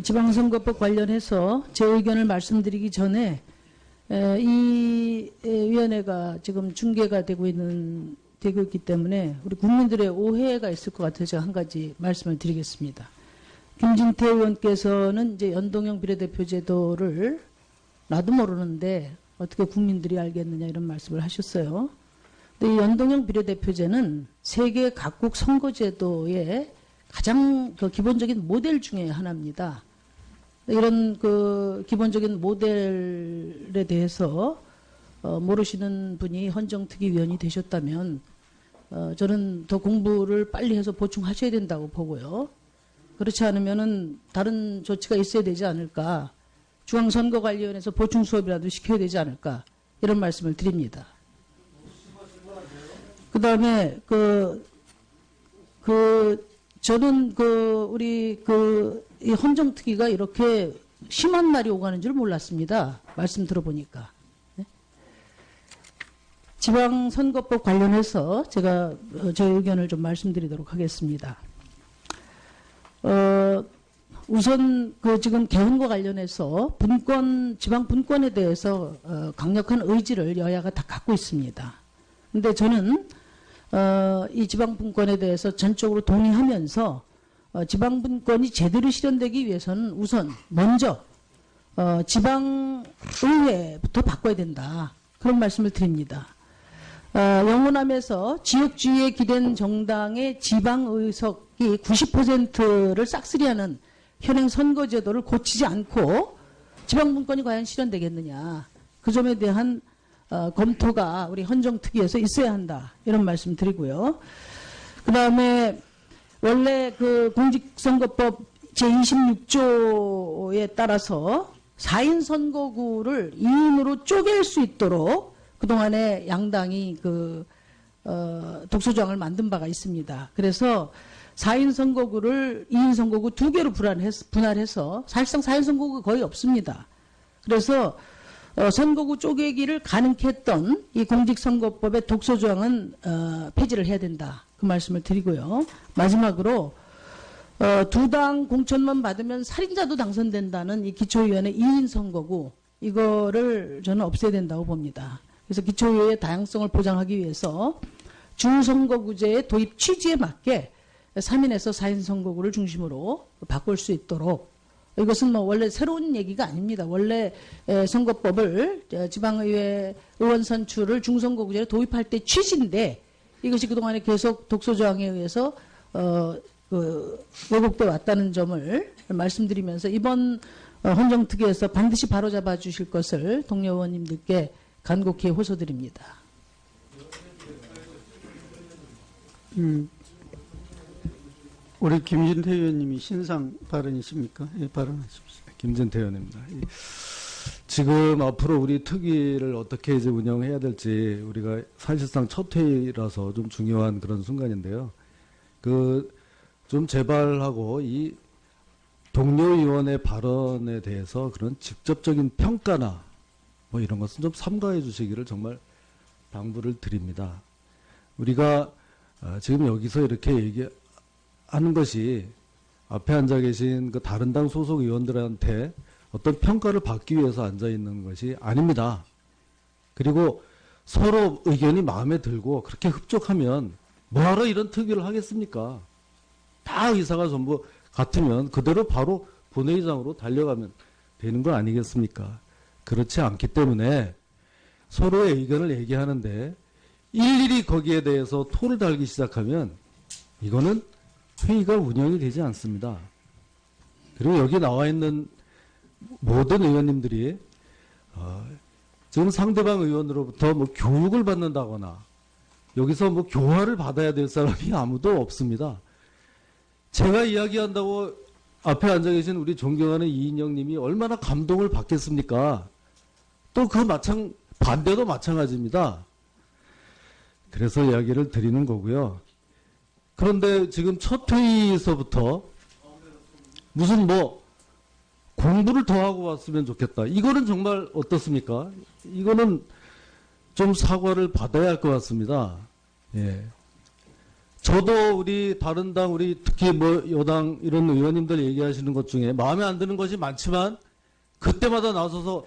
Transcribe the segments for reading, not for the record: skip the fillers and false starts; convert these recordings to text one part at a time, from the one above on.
지방선거법 관련해서 제 의견을 말씀드리기 전에 이 위원회가 지금 중계가 되고 있기 때문에 우리 국민들의 오해가 있을 것 같아서 제가 한 가지 말씀을 드리겠습니다. 김진태 의원께서는 이제 연동형 비례대표 제도를 나도 모르는데 어떻게 국민들이 알겠느냐 이런 말씀을 하셨어요. 근데 이 연동형 비례대표제는 세계 각국 선거제도의 가장 기본적인 모델 중에 하나입니다. 이런 기본적인 모델에 대해서 모르시는 분이 헌정특위위원이 되셨다면 저는 더 공부를 빨리 해서 보충하셔야 된다고 보고요. 그렇지 않으면은 다른 조치가 있어야 되지 않을까. 중앙선거관리위원회에서 보충 수업이라도 시켜야 되지 않을까. 이런 말씀을 드립니다. 그 다음에 저는 우리 이 헌정특위가 이렇게 심한 날이 오가는 줄 몰랐습니다. 말씀 들어보니까. 네? 지방선거법 관련해서 제가 제 의견을 좀 말씀드리도록 하겠습니다. 우선 지금 개헌과 관련해서 지방 분권에 대해서 강력한 의지를 여야가 다 갖고 있습니다. 근데 저는 이 지방 분권에 대해서 전적으로 동의하면서 지방 분권이 제대로 실현되기 위해서는 우선 먼저 지방의회부터 바꿔야 된다. 그런 말씀을 드립니다. 영호남에서 지역주의에 기댄 정당의 지방의석이 90%를 싹쓸이하는 현행 선거제도를 고치지 않고 지방분권이 과연 실현되겠느냐. 그 점에 대한 검토가 우리 헌정특위에서 있어야 한다. 이런 말씀 드리고요. 그 다음에 원래 공직선거법 제26조에 따라서 4인 선거구를 2인으로 쪼갤 수 있도록 그동안에 양당이 독소조항을 만든 바가 있습니다. 그래서 4인 선거구를 2인 선거구 2개로 분할해서 사실상 4인 선거구가 거의 없습니다. 그래서 선거구 쪼개기를 가능케 했던 이 공직선거법의 독소조항은 폐지를 해야 된다. 그 말씀을 드리고요. 마지막으로 두 당 공천만 받으면 살인자도 당선된다는 이 기초의원의 2인 선거구 이거를 저는 없애야 된다고 봅니다. 그래서 기초의회의 다양성을 보장하기 위해서 중선거구제의 도입 취지에 맞게 3인에서 4인 선거구를 중심으로 바꿀 수 있도록 이것은 원래 새로운 얘기가 아닙니다. 원래 선거법을 지방의회 의원 선출을 중선거구제로 도입할 때 취지인데 이것이 그동안에 계속 독소조항에 의해서 왜곡돼 왔다는 점을 말씀드리면서 이번 헌정특위에서 반드시 바로잡아 주실 것을 동료 의원님들께 간곡히 호소드립니다. 우리 김진태 의원님이 신상 발언이십니까? 예, 발언하십시오. 김진태 의원입니다. 지금 앞으로 우리 특위를 어떻게 이제 운영해야 될지 우리가 사실상 첫 회의라서 좀 중요한 그런 순간인데요. 좀 제발하고 이 동료 의원의 발언에 대해서 그런 직접적인 평가나 뭐 이런 것은 좀 삼가해 주시기를 정말 당부를 드립니다. 우리가 지금 여기서 이렇게 얘기하는 것이 앞에 앉아 계신 다른 당 소속 의원들한테 어떤 평가를 받기 위해서 앉아 있는 것이 아닙니다. 그리고 서로 의견이 마음에 들고 그렇게 흡족하면 뭐하러 이런 특위를 하겠습니까? 다 의사가 전부 같으면 그대로 바로 본회의장으로 달려가면 되는 거 아니겠습니까? 그렇지 않기 때문에 서로의 의견을 얘기하는데 일일이 거기에 대해서 토를 달기 시작하면 이거는 회의가 운영이 되지 않습니다. 그리고 여기 나와 있는 모든 의원님들이 지금 상대방 의원으로부터 교육을 받는다거나 여기서 교화를 받아야 될 사람이 아무도 없습니다. 제가 이야기한다고 앞에 앉아 계신 우리 존경하는 이인영 님이 얼마나 감동을 받겠습니까? 또 반대도 마찬가지입니다. 그래서 이야기를 드리는 거고요. 그런데 지금 첫 회의에서부터 무슨 공부를 더 하고 왔으면 좋겠다. 이거는 정말 어떻습니까? 이거는 좀 사과를 받아야 할 것 같습니다. 예. 저도 우리 다른 당, 우리 특히 뭐 여당 이런 의원님들 얘기하시는 것 중에 마음에 안 드는 것이 많지만 그때마다 나서서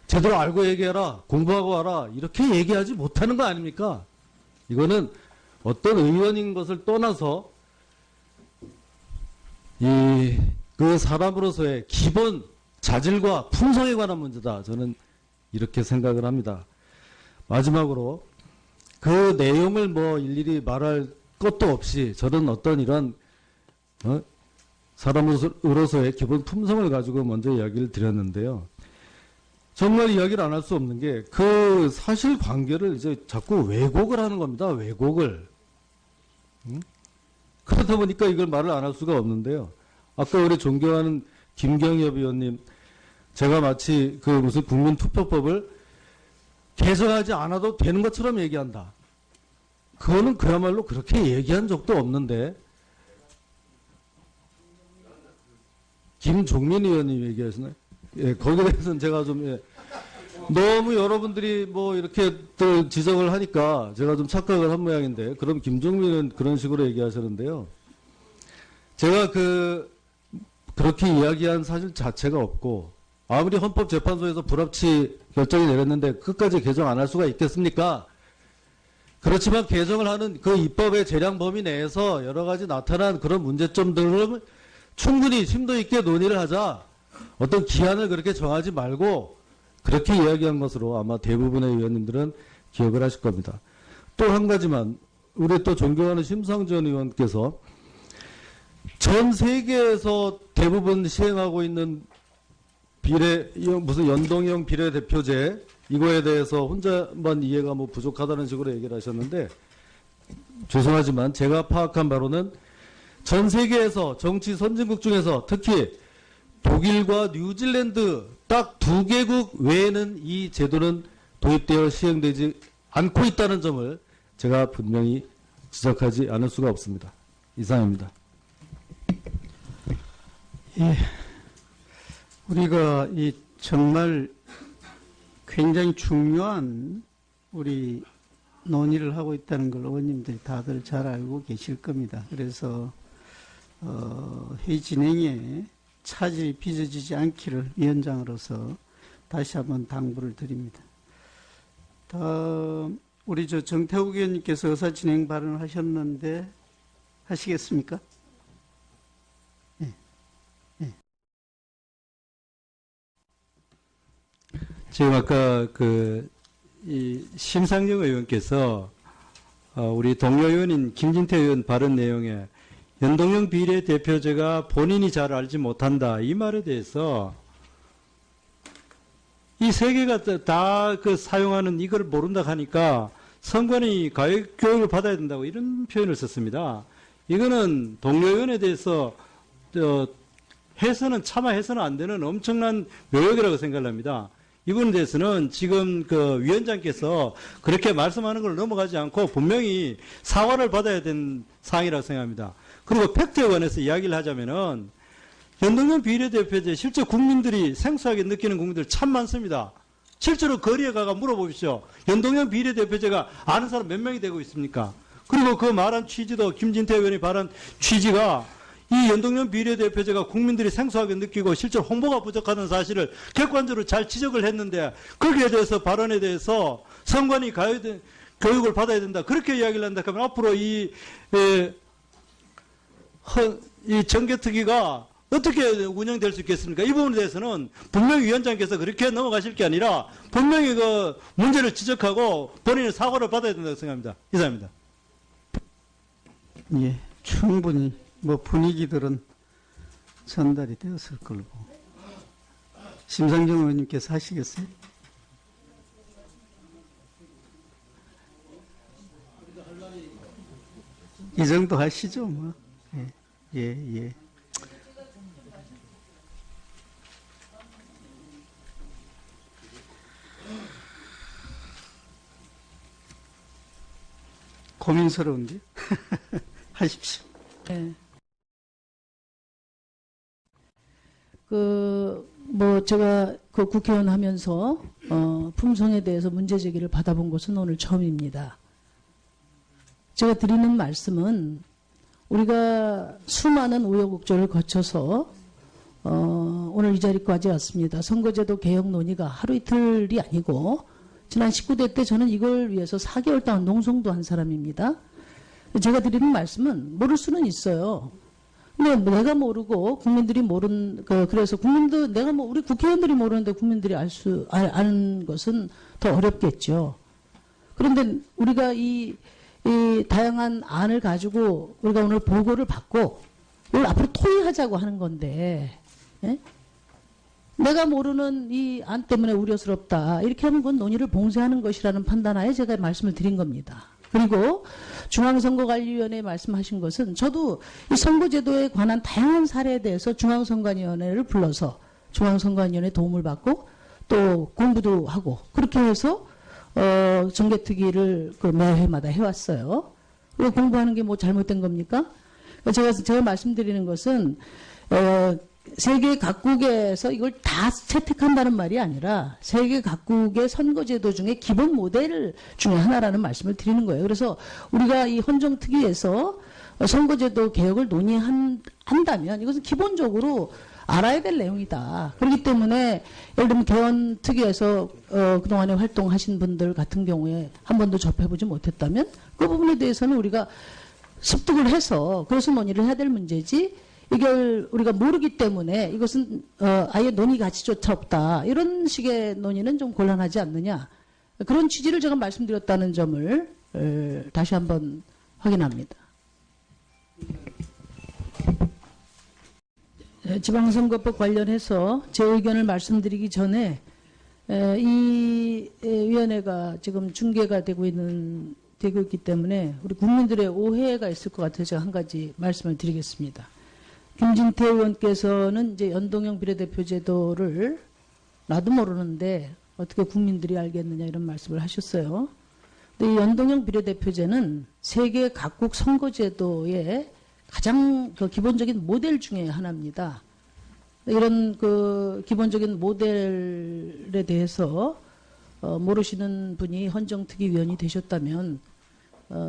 제대로 알고 얘기해라, 공부하고 와라, 이렇게 얘기하지 못하는 거 아닙니까? 이거는 어떤 의원인 것을 떠나서 그 사람으로서의 기본 자질과 품성에 관한 문제다. 저는 이렇게 생각을 합니다. 마지막으로 그 내용을 뭐 일일이 말할 것도 없이 저는 어떤 이런 사람으로서의 기본 품성을 가지고 먼저 이야기를 드렸는데요. 정말 이야기를 안 할 수 없는 게 그 사실관계를 이제 자꾸 왜곡을 하는 겁니다. 왜곡을. 그러다 보니까 이걸 말을 안 할 수가 없는데요. 아까 우리 존경하는 김경엽 의원님, 제가 마치 그 무슨 국민투표법을 개정하지 않아도 되는 것처럼 얘기한다. 그거는 그야말로 그렇게 얘기한 적도 없는데, 김종민 의원님 얘기하시나요? 예, 거기에 대해서는 제가 좀, 예, 너무 여러분들이 뭐 이렇게 또 지적을 하니까 제가 좀 착각을 한 모양인데, 그럼 김종민은 그런 식으로 얘기하셨는데요. 제가 그렇게 이야기한 사실 자체가 없고, 아무리 헌법재판소에서 불합치 결정이 내렸는데 끝까지 개정 안 할 수가 있겠습니까? 그렇지만 개정을 하는 그 입법의 재량 범위 내에서 여러 가지 나타난 그런 문제점들을 충분히 심도 있게 논의를 하자. 어떤 기한을 그렇게 정하지 말고 그렇게 이야기한 것으로 아마 대부분의 의원님들은 기억을 하실 겁니다. 또 한 가지만, 우리 또 존경하는 심상정 의원께서 전 세계에서 대부분 시행하고 있는 무슨 연동형 비례대표제, 이거에 대해서 혼자만 이해가 뭐 부족하다는 식으로 얘기를 하셨는데, 죄송하지만 제가 파악한 바로는 전 세계에서 정치 선진국 중에서 특히 독일과 뉴질랜드 딱 2개국 외에는 이 제도는 도입되어 시행되지 않고 있다는 점을 제가 분명히 지적하지 않을 수가 없습니다. 이상입니다. 예. 우리가 이 정말 굉장히 중요한 우리 논의를 하고 있다는 걸 의원님들이 다들 잘 알고 계실 겁니다. 그래서 회의 진행에 차질이 빚어지지 않기를 위원장으로서 다시 한번 당부를 드립니다. 다음 우리 정태욱 의원님께서 의사 진행 발언을 하셨는데 하시겠습니까? 지금 아까 이 심상정 의원께서 우리 동료 의원인 김진태 의원 발언 내용에 연동형 비례대표제가 본인이 잘 알지 못한다, 이 말에 대해서 이 세 개가 다 사용하는 이걸 모른다 하니까 선관위 교육을 받아야 된다고 이런 표현을 썼습니다. 이거는 동료 의원에 대해서 차마 해서는 안 되는 엄청난 묘역이라고 생각을 합니다. 이 부분에 대해서는 지금 위원장께서 그렇게 말씀하는 걸 넘어가지 않고 분명히 사과를 받아야 되는 사항이라고 생각합니다. 그리고 팩트에 관해서 이야기를 하자면은 연동형 비례대표제 실제 국민들이 생소하게 느끼는 국민들 참 많습니다. 실제로 거리에 가가 물어보십시오. 연동형 비례대표제가 아는 사람 몇 명이 되고 있습니까? 그리고 그 말한 취지도 김진태 의원이 말한 취지가 이 연동형 비례대표제가 국민들이 생소하게 느끼고 실제로 홍보가 부족하다는 사실을 객관적으로 잘 지적을 했는데 거기에 대해서 발언에 대해서 선관위 교육을 받아야 된다. 그렇게 이야기를 한다 하면 앞으로 이 정개특위가 어떻게 운영될 수 있겠습니까? 이 부분에 대해서는 분명히 위원장께서 그렇게 넘어가실 게 아니라 분명히 그 문제를 지적하고 본인의 사과를 받아야 된다고 생각합니다. 이상입니다. 예, 충분히 뭐 분위기들은 전달이 되었을 걸로. 심상정 의원님께서 하시겠어요? 이 정도 하시죠, 뭐. 예. 고민스러운데 하십시오. 네. 제가 국회의원 하면서, 품성에 대해서 문제 제기를 받아본 것은 오늘 처음입니다. 제가 드리는 말씀은 우리가 수많은 우여곡절을 거쳐서 오늘 이 자리까지 왔습니다. 선거제도 개혁 논의가 하루 이틀이 아니고 지난 19대 때 저는 이걸 위해서 4개월 동안 농성도 한 사람입니다. 제가 드리는 말씀은 모를 수는 있어요. 근데 내가 모르고 국민들이 그래서 우리 국회의원들이 모르는데 국민들이 아는 것은 더 어렵겠죠. 그런데 우리가 이 다양한 안을 가지고 우리가 오늘 보고를 받고 이걸 앞으로 토의하자고 하는 건데, 예? 내가 모르는 이 안 때문에 우려스럽다. 이렇게 하는 건 논의를 봉쇄하는 것이라는 판단하에 제가 말씀을 드린 겁니다. 그리고 중앙선거관리위원회 말씀하신 것은 저도 이 선거제도에 관한 다양한 사례에 대해서 중앙선관위원회를 불러서 중앙선관위원회 도움을 받고 또 공부도 하고 그렇게 해서 정개특위를 매회마다 해왔어요. 그리고 공부하는 게 뭐 잘못된 겁니까? 제가 말씀드리는 것은 세계 각국에서 이걸 다 채택한다는 말이 아니라 세계 각국의 선거제도 중에 기본 모델 중에 하나라는 말씀을 드리는 거예요. 그래서 우리가 이 헌정특위에서 선거제도 개혁을 논의한다면 이것은 기본적으로 알아야 될 내용이다. 그렇기 때문에 예를 들면 개헌특위에서 그동안에 활동하신 분들 같은 경우에 한 번도 접해보지 못했다면 그 부분에 대해서는 우리가 습득을 해서 그래서 논의를 해야 될 문제지 이걸 우리가 모르기 때문에 이것은 아예 논의 가치조차 없다. 이런 식의 논의는 좀 곤란하지 않느냐. 그런 취지를 제가 말씀드렸다는 점을 다시 한번 확인합니다. 지방선거법 관련해서 제 의견을 말씀드리기 전에 이 위원회가 지금 중계가 되고 있기 때문에 우리 국민들의 오해가 있을 것 같아서 제가 한 가지 말씀을 드리겠습니다. 김진태 의원께서는 이제 연동형 비례대표 제도를 나도 모르는데 어떻게 국민들이 알겠느냐 이런 말씀을 하셨어요. 근데 이 연동형 비례대표제는 세계 각국 선거제도의 가장 기본적인 모델 중에 하나입니다. 이런 기본적인 모델에 대해서 모르시는 분이 헌정특위위원이 되셨다면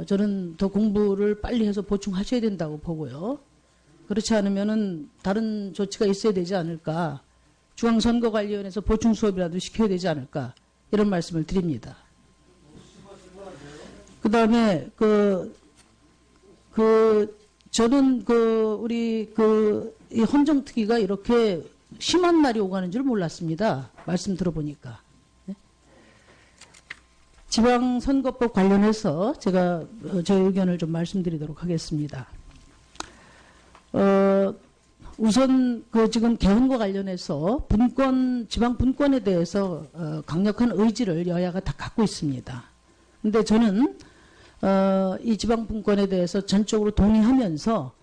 저는 더 공부를 빨리 해서 보충하셔야 된다고 보고요. 그렇지 않으면은 다른 조치가 있어야 되지 않을까. 중앙선거관리위원회에서 보충 수업이라도 시켜야 되지 않을까. 이런 말씀을 드립니다. 그 다음에 저는 우리 이 헌정특위가 이렇게 심한 날이 오가는 줄 몰랐습니다. 말씀 들어보니까. 네? 지방선거법 관련해서 제가 제 의견을 좀 말씀드리도록 하겠습니다. 우선 지금 개헌과 관련해서 지방 분권에 대해서 강력한 의지를 여야가 다 갖고 있습니다. 근데 저는 이 지방 분권에 대해서 전적으로 동의하면서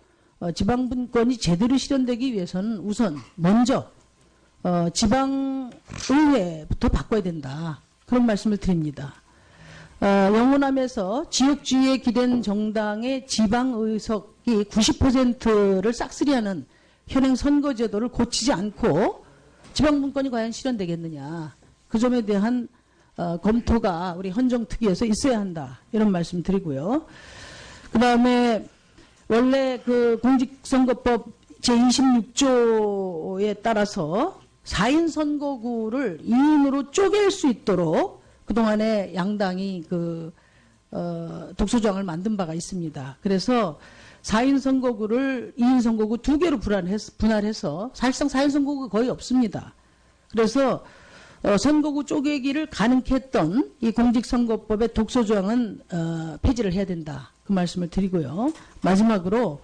지방 분권이 제대로 실현되기 위해서는 우선 먼저 지방의회부터 바꿔야 된다. 그런 말씀을 드립니다. 영호남에서 지역주의에 기댄 정당의 지방의석이 90%를 싹쓸이하는 현행 선거제도를 고치지 않고 지방분권이 과연 실현되겠느냐. 그 점에 대한 검토가 우리 헌정특위에서 있어야 한다. 이런 말씀 드리고요. 그 다음에 원래 공직선거법 제26조에 따라서 4인 선거구를 2인으로 쪼갤 수 있도록 그동안에 양당이 독소조항을 만든 바가 있습니다. 그래서 4인 선거구를 2인 선거구 2개로 분할해서 사실상 4인 선거구가 거의 없습니다. 그래서 선거구 쪼개기를 가능케 했던 이 공직선거법의 독소조항은 폐지를 해야 된다. 그 말씀을 드리고요. 마지막으로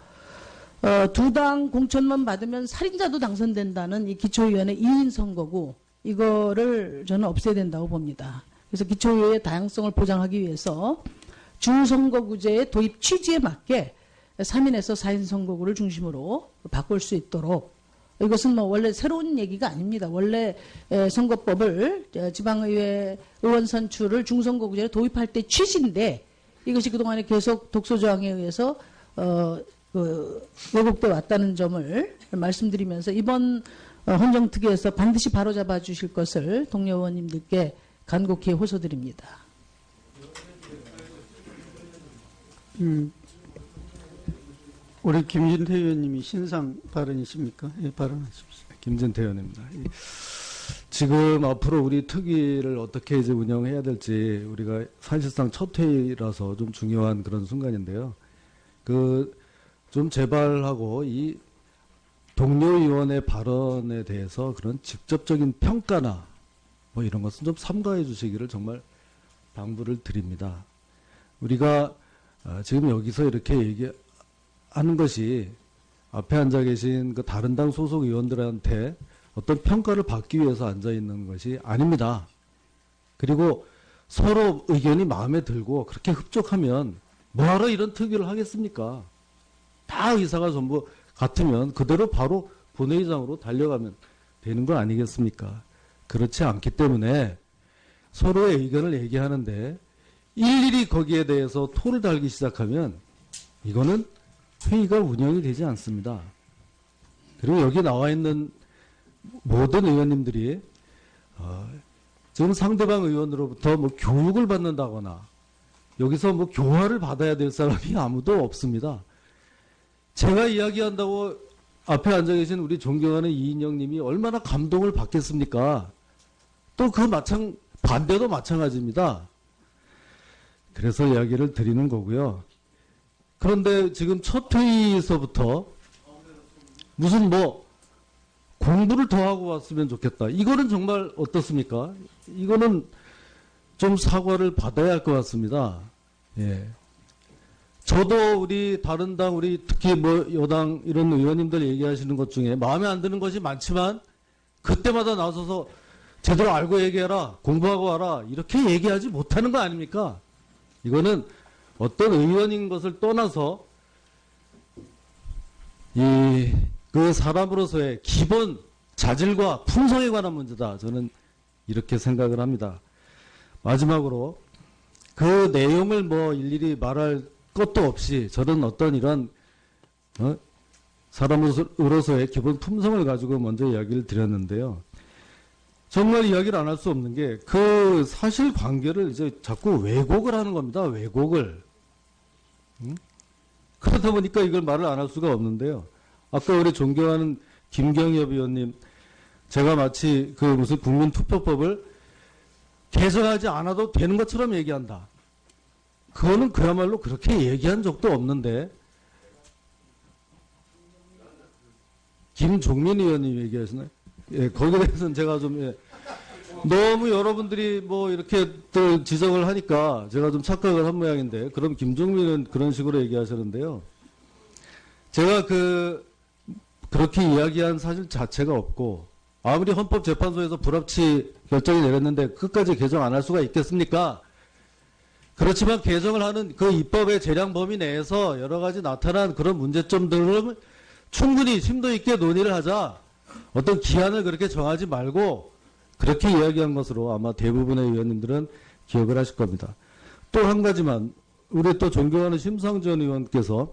두 당 공천만 받으면 살인자도 당선된다는 이 기초위원회 2인 선거구 이거를 저는 없애야 된다고 봅니다. 그래서 기초의회의 다양성을 보장하기 위해서 중선거구제의 도입 취지에 맞게 3인에서 4인 선거구를 중심으로 바꿀 수 있도록 이것은 뭐 원래 새로운 얘기가 아닙니다. 원래 선거법을 지방의회 의원 선출을 중선거구제로 도입할 때 취지인데 이것이 그동안에 계속 독소조항에 의해서 왜곡돼 왔다는 점을 말씀드리면서 이번 헌정특위에서 반드시 바로잡아 주실 것을 동료 의원님들께 간곡히 호소드립니다. 우리 김진태 의원님이 신상 발언이십니까? 예, 발언하십시오. 김진태 의원입니다. 지금 앞으로 우리 특위를 어떻게 이제 운영해야 될지 우리가 사실상 첫 회의라서 좀 중요한 그런 순간인데요. 좀 제발하고 이 동료 의원의 발언에 대해서 그런 직접적인 평가나 뭐 이런 것은 좀 삼가해 주시기를 정말 당부를 드립니다. 우리가 지금 여기서 이렇게 얘기하는 것이 앞에 앉아 계신 그 다른 당 소속 의원들한테 어떤 평가를 받기 위해서 앉아 있는 것이 아닙니다. 그리고 서로 의견이 마음에 들고 그렇게 흡족하면 뭐하러 이런 특위를 하겠습니까? 다 의사가 전부 같으면 그대로 바로 본회의장으로 달려가면 되는 거 아니겠습니까? 그렇지 않기 때문에 서로의 의견을 얘기하는데 일일이 거기에 대해서 토를 달기 시작하면 이거는 회의가 운영이 되지 않습니다. 그리고 여기 나와 있는 모든 의원님들이 지금 상대방 의원으로부터 뭐 교육을 받는다거나 여기서 뭐 교화를 받아야 될 사람이 아무도 없습니다. 제가 이야기한다고 앞에 앉아 계신 우리 존경하는 이인영 님이 얼마나 감동을 받겠습니까? 또 반대도 마찬가지입니다. 그래서 이야기를 드리는 거고요. 그런데 지금 첫 회의에서부터 무슨 뭐 공부를 더 하고 왔으면 좋겠다. 이거는 정말 어떻습니까? 이거는 좀 사과를 받아야 할 것 같습니다. 예. 저도 우리 다른 당, 특히 뭐 여당 이런 의원님들 얘기하시는 것 중에 마음에 안 드는 것이 많지만 그때마다 나서서 제대로 알고 얘기해라, 공부하고 와라, 이렇게 얘기하지 못하는 거 아닙니까? 이거는 어떤 의원인 것을 떠나서 그 사람으로서의 기본 자질과 품성에 관한 문제다. 저는 이렇게 생각을 합니다. 마지막으로 그 내용을 뭐 일일이 말할 것도 없이 저는 어떤 이런 사람으로서의 기본 품성을 가지고 먼저 이야기를 드렸는데요. 정말 이야기를 안 할 수 없는 게 그 사실관계를 이제 자꾸 왜곡을 하는 겁니다. 왜곡을. 그러다 보니까 이걸 말을 안 할 수가 없는데요. 아까 우리 존경하는 김경엽 의원님, 제가 마치 그 무슨 국민투표법을 개정하지 않아도 되는 것처럼 얘기한다. 그거는 그야말로 그렇게 얘기한 적도 없는데, 김종민 의원님 얘기하시나요? 예, 거기에 대해서는 제가 좀, 너무 여러분들이 뭐 이렇게 또 지적을 하니까 제가 좀 착각을 한 모양인데, 그럼 김종민은 그런 식으로 얘기하셨는데요. 제가 그렇게 이야기한 사실 자체가 없고, 아무리 헌법재판소에서 불합치 결정이 내렸는데 끝까지 개정 안 할 수가 있겠습니까? 그렇지만 개정을 하는 그 입법의 재량 범위 내에서 여러 가지 나타난 그런 문제점들을 충분히 심도 있게 논의를 하자. 어떤 기한을 그렇게 정하지 말고 그렇게 이야기한 것으로 아마 대부분의 의원님들은 기억을 하실 겁니다. 또 한 가지만, 우리 또 존경하는 심상정 의원께서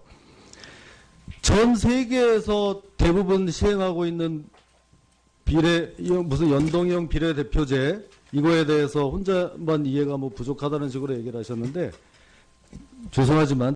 전 세계에서 대부분 시행하고 있는 무슨 연동형 비례대표제, 이거에 대해서 혼자만 이해가 뭐 부족하다는 식으로 얘기를 하셨는데, 죄송하지만